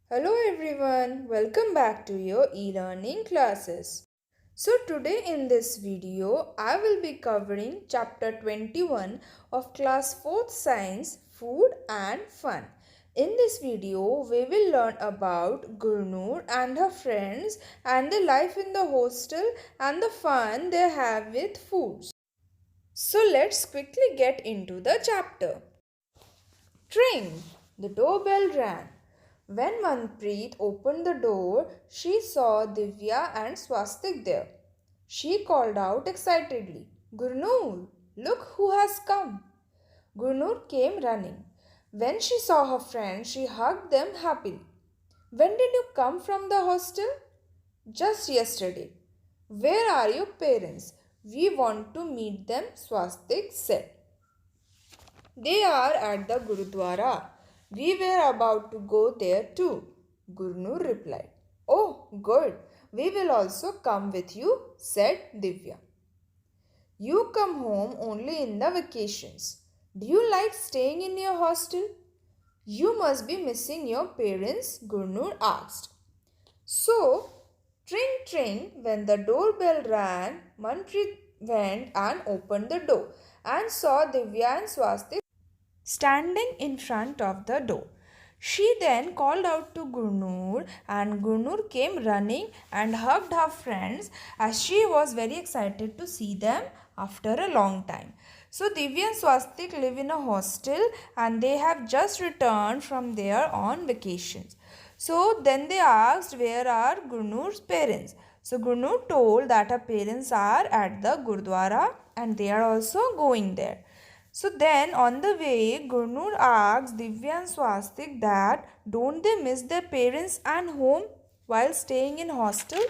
Hello everyone, welcome back to your e-learning classes. So today in this video, I will be covering chapter 21 of class 4th science, food and fun. In this video, we will learn about Gurnur and her friends and the life in the hostel and the fun they have with foods. So let's quickly get into the chapter. Tring! The doorbell rang. When Manpreet opened the door, she saw Divya and Swastik there. She called out excitedly, Gurnur, look who has come. Gurnur came running. When she saw her friends, she hugged them happily. When did you come from the hostel? Just yesterday. Where are your parents? We want to meet them, Swastik said. They are at the Gurudwara. We were about to go there too, Gurnur replied. Oh, good. We will also come with you, said Divya. You come home only in the vacations. Do you like staying in your hostel? You must be missing your parents, Gurnur asked. So, tring tring, when the doorbell rang, Manpreet went and opened the door and saw Divya and Swastik standing in front of the door. She then called out to Gurnur, and Gurnur came running and hugged her friends as she was very excited to see them after a long time. So Divya and Swastik live in a hostel and they have just returned from there on vacations. So then they asked where are Gurnur's parents. So Gurnur told that her parents are at the Gurdwara and they are also going there. So then on the way, Gurnur asked Divya and Swastik that don't they miss their parents and home while staying in hostel?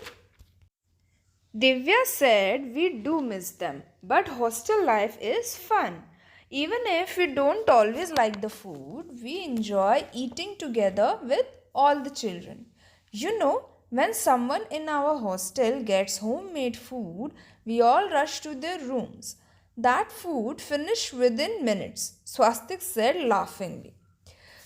Divya said we do miss them, but hostel life is fun. Even if we don't always like the food, we enjoy eating together with all the children. You know, when someone in our hostel gets homemade food, we all rush to their rooms. That food finished within minutes, Swastik said laughingly.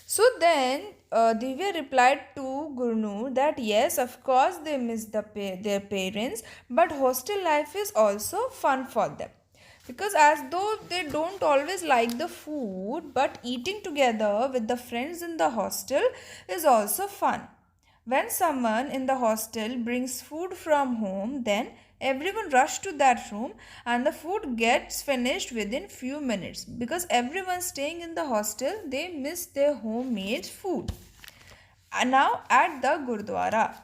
So then Divya replied to Gurnur that yes, of course they miss their parents, but hostel life is also fun for them. Because as though they don't always like the food, but eating together with the friends in the hostel is also fun. When someone in the hostel brings food from home, then everyone rushes to that room and the food gets finished within few minutes because everyone staying in the hostel they miss their homemade food. And now at the Gurdwara.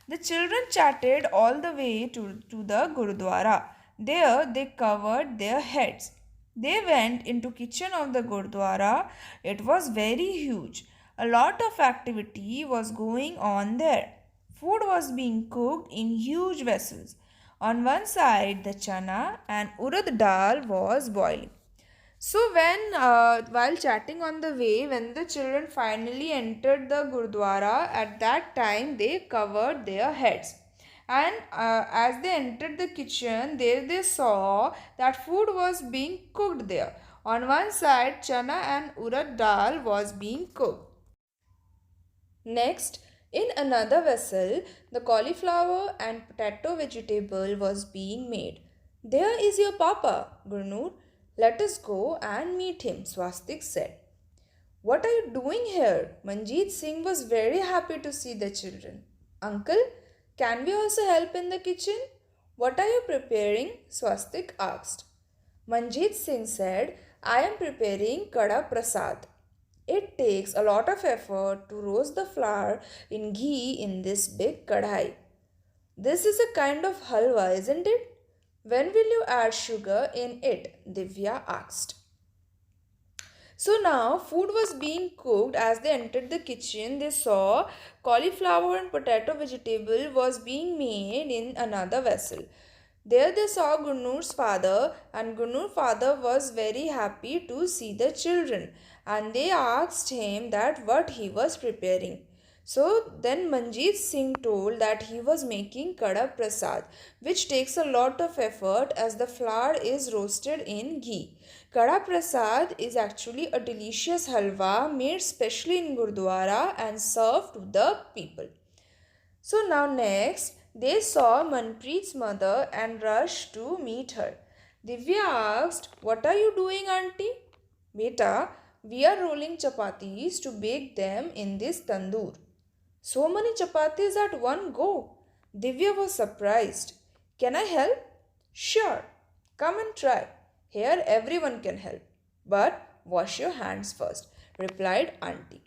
The children chatted all the way to the Gurdwara. There they covered their heads. They went into kitchen of the Gurdwara. It was very huge. A lot of activity was going on there. Food was being cooked in huge vessels. On one side, the chana and urad dal was boiling. So while chatting on the way, when the children finally entered the Gurdwara, at that time they covered their heads. And as they entered the kitchen, there they saw that food was being cooked there. On one side, chana and urad dal was being cooked. Next, in another vessel, the cauliflower and potato vegetable was being made. There is your papa, Gurnur. Let us go and meet him, Swastik said. What are you doing here? Manjeet Singh was very happy to see the children. Uncle, can we also help in the kitchen? What are you preparing? Swastik asked. Manjeet Singh said, I am preparing Kada Prasad. It takes a lot of effort to roast the flour in ghee in this big kadhai. This is a kind of halwa, isn't it? When will you add sugar in it? Divya asked. So now food was being cooked. As they entered the kitchen, they saw cauliflower and potato vegetable was being made in another vessel. There they saw Gurnur's father, and Gurnur's father was very happy to see the children, and they asked him that what he was preparing. So then Manjeet Singh told that he was making Kada Prasad, which takes a lot of effort as the flour is roasted in ghee. Kada Prasad is actually a delicious halwa made specially in Gurdwara and served to the people. So now next, they saw Manpreet's mother and rushed to meet her. Divya asked, "What are you doing, auntie?" "Beta, we are rolling chapatis to bake them in this tandoor." "So many chapatis at one go." Divya was surprised. "Can I help?" "Sure. Come and try. Here everyone can help. But wash your hands first," replied auntie.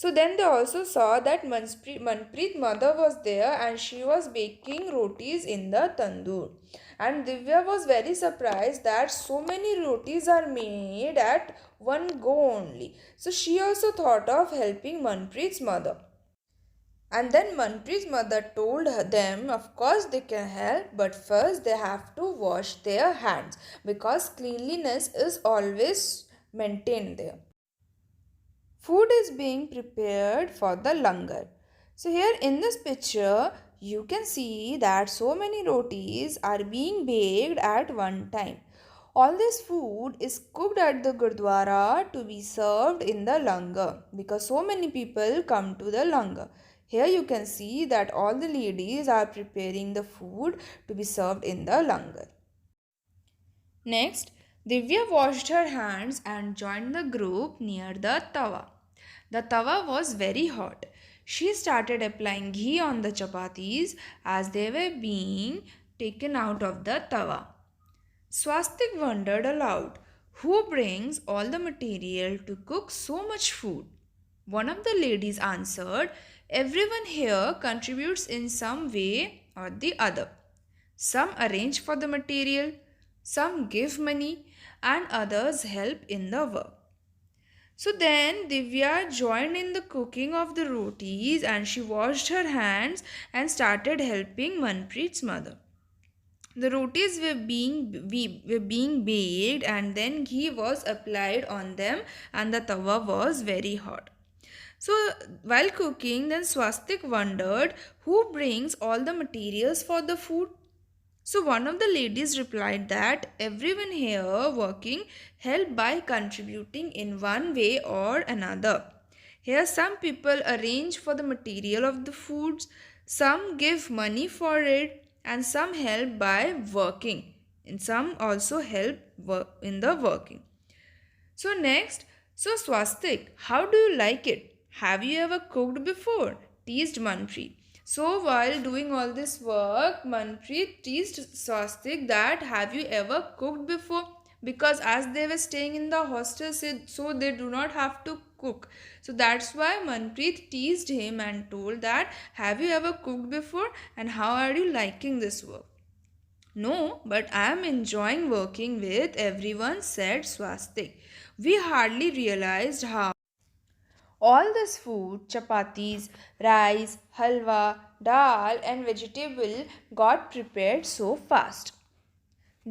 So then they also saw that Manpreet's mother was there and she was baking rotis in the tandoor. And Divya was very surprised that so many rotis are made at one go only. So she also thought of helping Manpreet's mother. And then Manpreet's mother told them, of course they can help, but first they have to wash their hands because cleanliness is always maintained there. Food is being prepared for the langar. So here in this picture, you can see that so many rotis are being baked at one time. All this food is cooked at the Gurdwara to be served in the langar because so many people come to the langar. Here you can see that all the ladies are preparing the food to be served in the langar. Next, Divya washed her hands and joined the group near the tawa. The tawa was very hot. She started applying ghee on the chapatis as they were being taken out of the tawa. Swastik wondered aloud, "Who brings all the material to cook so much food?" One of the ladies answered, "Everyone here contributes in some way or the other. Some arrange for the material, some give money, and others help in the work." So then Divya joined in the cooking of the rotis and she washed her hands and started helping Manpreet's mother. The rotis were being baked and then ghee was applied on them and the tawa was very hot. So while cooking, then Swastik wondered, "Who brings all the materials for the food?" So one of the ladies replied that everyone here working help by contributing in one way or another. Here some people arrange for the material of the foods, some give money for it, and some help by working, and some also help in the working. So next, so Swastik, how do you like it? Have you ever cooked before? Teased Manpreet. So while doing all this work, Manpreet teased Swastik that have you ever cooked before? Because as they were staying in the hostel, so they do not have to cook. So that's why Manpreet teased him and told that have you ever cooked before and how are you liking this work? "No, but I am enjoying working with everyone," said Swastik. We hardly realized how all this food, chapatis, rice, halwa, dal, and vegetable got prepared so fast.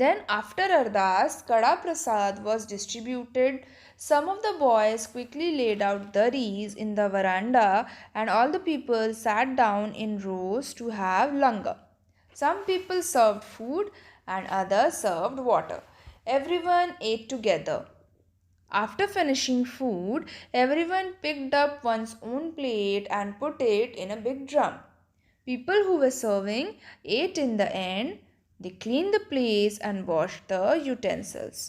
Then, after Ardas, Kada Prasad was distributed. Some of the boys quickly laid out daris in the veranda, and all the people sat down in rows to have langar. Some people served food, and others served water. Everyone ate together. After finishing food, everyone picked up one's own plate and put it in a big drum. People who were serving ate in the end. They cleaned the place and washed the utensils.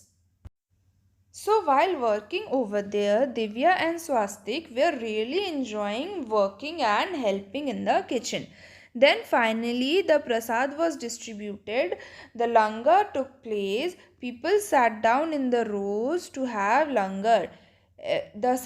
So while working over there, Divya and Swastik were really enjoying working and helping in the kitchen. Then finally the prasad was distributed, the langar took place, people sat down in the rows to have langar.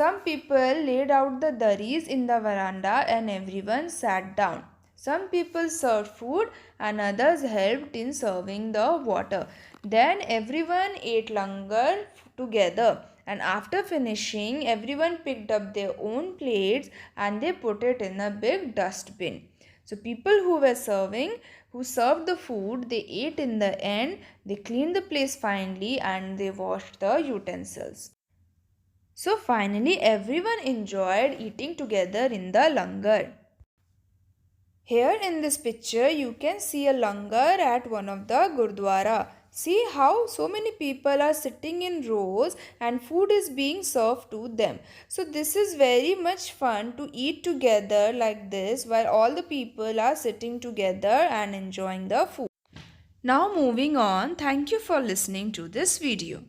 Some people laid out the daris in the veranda and everyone sat down. Some people served food and others helped in serving the water. Then everyone ate langar together, and after finishing, everyone picked up their own plates and they put it in a big dustbin. So people who were serving, who served the food, they ate in the end, they cleaned the place finely and they washed the utensils. So finally everyone enjoyed eating together in the langar. Here in this picture, you can see a langar at one of the gurdwara. See how so many people are sitting in rows and food is being served to them. So this is very much fun to eat together like this while all the people are sitting together and enjoying the food. Now moving on, thank you for listening to this video.